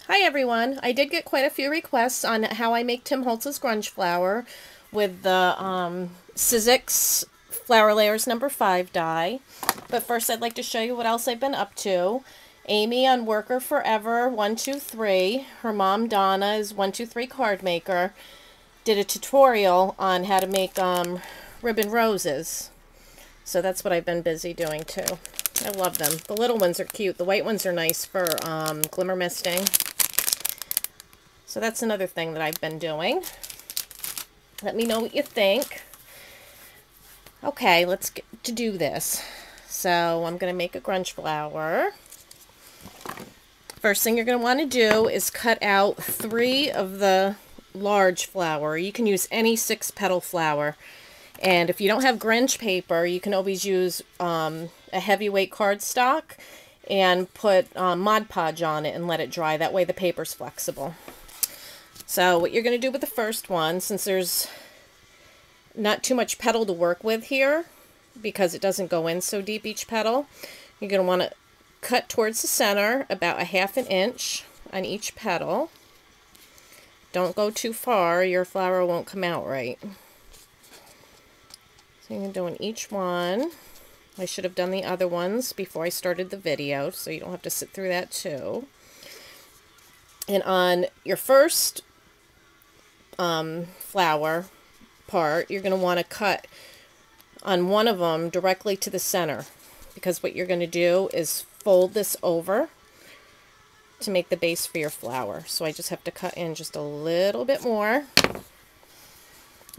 Hi everyone! I did get quite a few requests on how I make Tim Holtz's Grunge flower with the Sizzix Flower Layers number 5 die. But first I'd like to show you what else I've been up to. Amy on Worker Forever 123, her mom Donna is 123 Card Maker, did a tutorial on how to make ribbon roses. So that's what I've been busy doing too. I love them. The little ones are cute. The white ones are nice for glimmer misting. So that's another thing that I've been doing. Let me know what you think. Okay, let's get to do this. So I'm going to make a grunge flower. First thing you're going to want to do is cut out 3 of the large flower. You can use any 6-petal flower. And if you don't have grunge paper, you can always use a heavyweight cardstock and put Mod Podge on it and let it dry. That way the paper's flexible. So what you're going to do with the first one, since there's not too much petal to work with here, because it doesn't go in so deep each petal, you're going to want to cut towards the center about a 1/2 inch on each petal. Don't go too far, your flower won't come out right. So you're doing each one. I should have done the other ones before I started the video, so you don't have to sit through that too. And on your first flower part, you're going to want to cut on one of them directly to the center, because what you're going to do is fold this over to make the base for your flower. So I just have to cut in just a little bit more.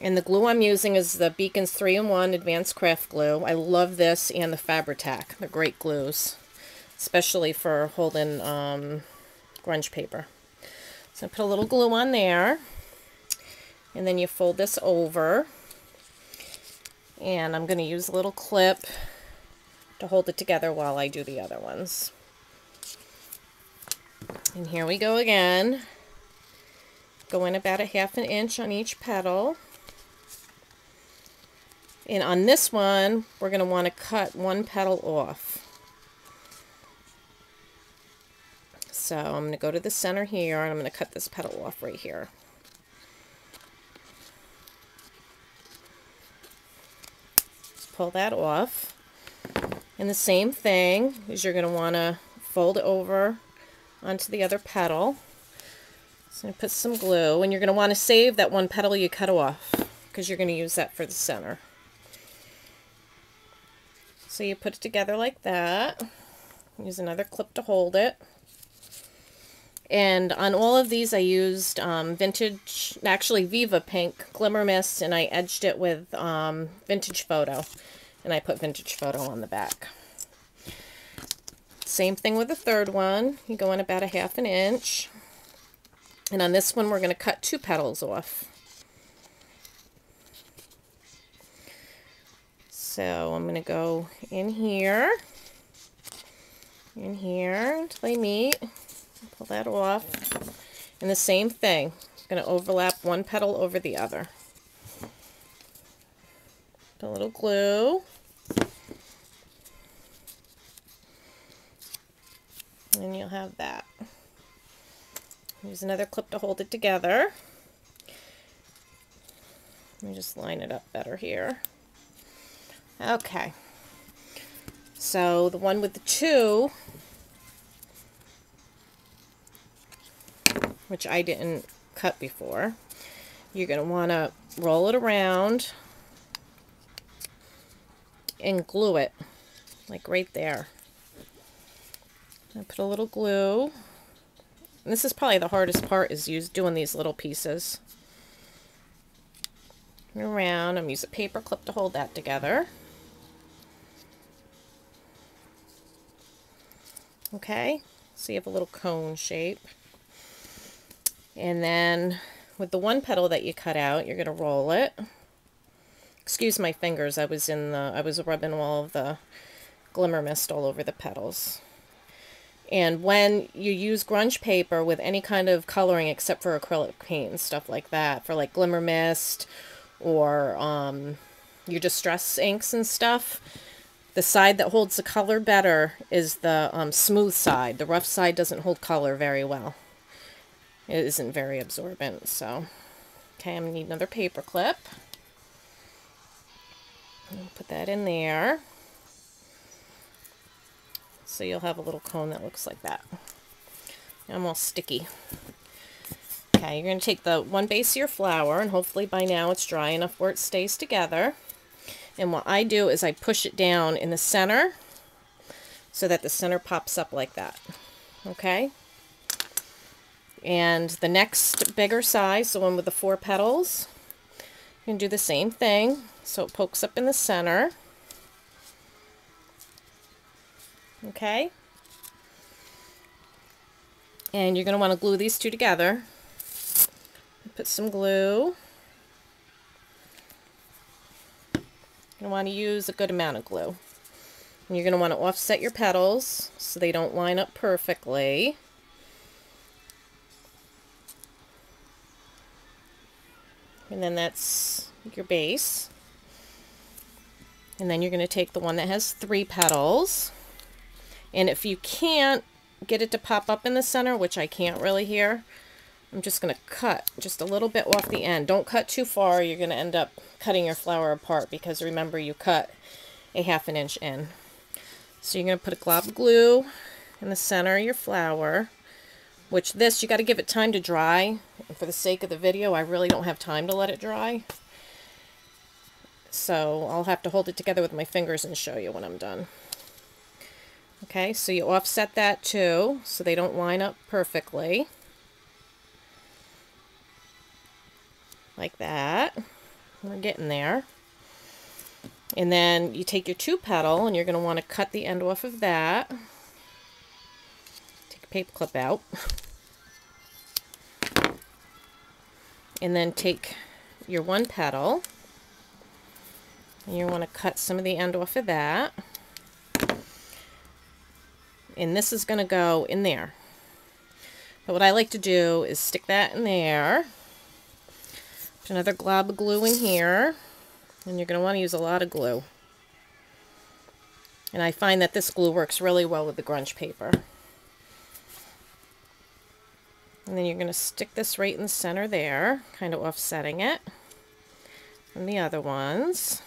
And the glue I'm using is the Beacon's 3-in-1 Advanced Craft Glue. I love this and the Fabri-Tac. They're great glues, especially for holding grunge paper. So I put a little glue on there, and then you fold this over, and I'm going to use a little clip to hold it together while I do the other ones. And here we go again. Go in about a 1/2 inch on each petal. And on this one, we're going to want to cut one petal off. So I'm going to go to the center here, and I'm going to cut this petal off right here. Just pull that off. And the same thing is you're going to want to fold it over onto the other petal. So I'm going to put some glue, and you're going to want to save that one petal you cut off, because you're going to use that for the center. So you put it together like that. Use another clip to hold it. And on all of these I used vintage, actually Viva Pink Glimmer Mist, and I edged it with Vintage Photo. And I put Vintage Photo on the back. Same thing with the third one. You go in about a 1/2 inch. And on this one we're going to cut 2 petals off. So I'm going to go in here until they meet. Pull that off. And the same thing. I'm going to overlap one petal over the other. Put a little glue. And you'll have that. Use another clip to hold it together. Let me just line it up better here. Okay. So the one with the 2, which I didn't cut before, you're going to want to roll it around and glue it, like right there. I put a little glue. And this is probably the hardest part, is doing these little pieces. Around, I'm using a paper clip to hold that together. Okay, so you have a little cone shape. And then with the one petal that you cut out, you're going to roll it. Excuse my fingers, I was rubbing all of the glimmer mist all over the petals. And when you use grunge paper with any kind of coloring except for acrylic paint and stuff like that, for like glimmer mist or your distress inks and stuff, the side that holds the color better is the smooth side. The rough side doesn't hold color very well. It isn't very absorbent, so. Okay, I'm going to need another paper clip. Put that in there. So you'll have a little cone that looks like that. Almost sticky. Okay, you're going to take the one base of your flour, and hopefully by now it's dry enough where it stays together. And what I do is I push it down in the center so that the center pops up like that. Okay? And the next bigger size, the one with the 4 petals, you can do the same thing. So it pokes up in the center. Okay? And you're going to want to glue these two together. Put some glue. You're going to want to use a good amount of glue. And you're going to want to offset your petals so they don't line up perfectly. And then that's your base. And then you're going to take the one that has 3 petals. And if you can't get it to pop up in the center, which I can't really here, I'm just going to cut just a little bit off the end. Don't cut too far. You're going to end up cutting your flower apart because remember you cut a 1/2 inch in. So you're going to put a glob of glue in the center of your flower, which this, you got to give it time to dry. And for the sake of the video, I really don't have time to let it dry. So I'll have to hold it together with my fingers and show you when I'm done. Okay, so you offset that too, so they don't line up perfectly. Like that. We're getting there. And then you take your 2 petal and you're going to want to cut the end off of that. Take a paper clip out. And then take your 1 petal and you want to cut some of the end off of that. And this is going to go in there. But what I like to do is stick that in there. Put another glob of glue in here. And you're going to want to use a lot of glue. And I find that this glue works really well with the grunge paper. And then you're going to stick this right in the center there, kind of offsetting it from the other ones.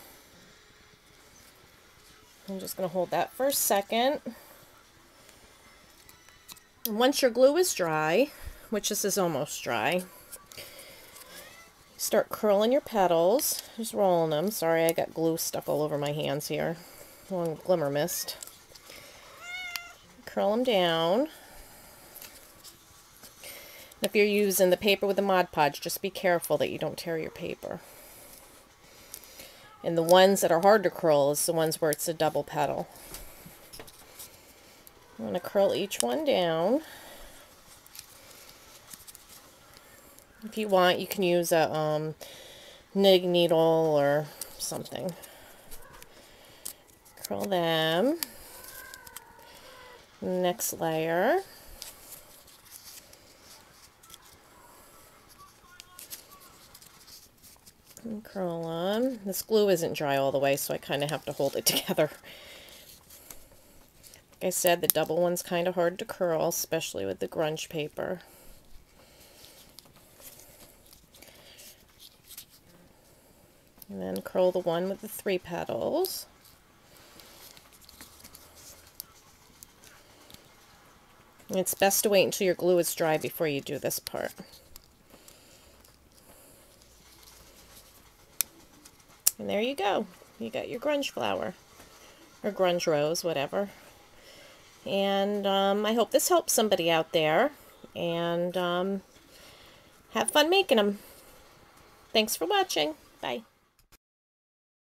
I'm just going to hold that for a second. And once your glue is dry, which this is almost dry, start curling your petals, just rolling them. Sorry, I got glue stuck all over my hands here, along with glimmer mist. Curl them down. If you're using the paper with the Mod Podge, just be careful that you don't tear your paper. And the ones that are hard to curl is the ones where it's a double petal. I'm going to curl each one down. If you want, you can use a knitting needle or something. Curl them. Next layer. And curl them. This glue isn't dry all the way, so I kind of have to hold it together. Like I said, the double one's kind of hard to curl, especially with the grunge paper. And then curl the one with the 3 petals. And it's best to wait until your glue is dry before you do this part. And there you go. You got your grunge flower. Or grunge rose, whatever. And I hope this helps somebody out there. And have fun making them. Thanks for watching. Bye.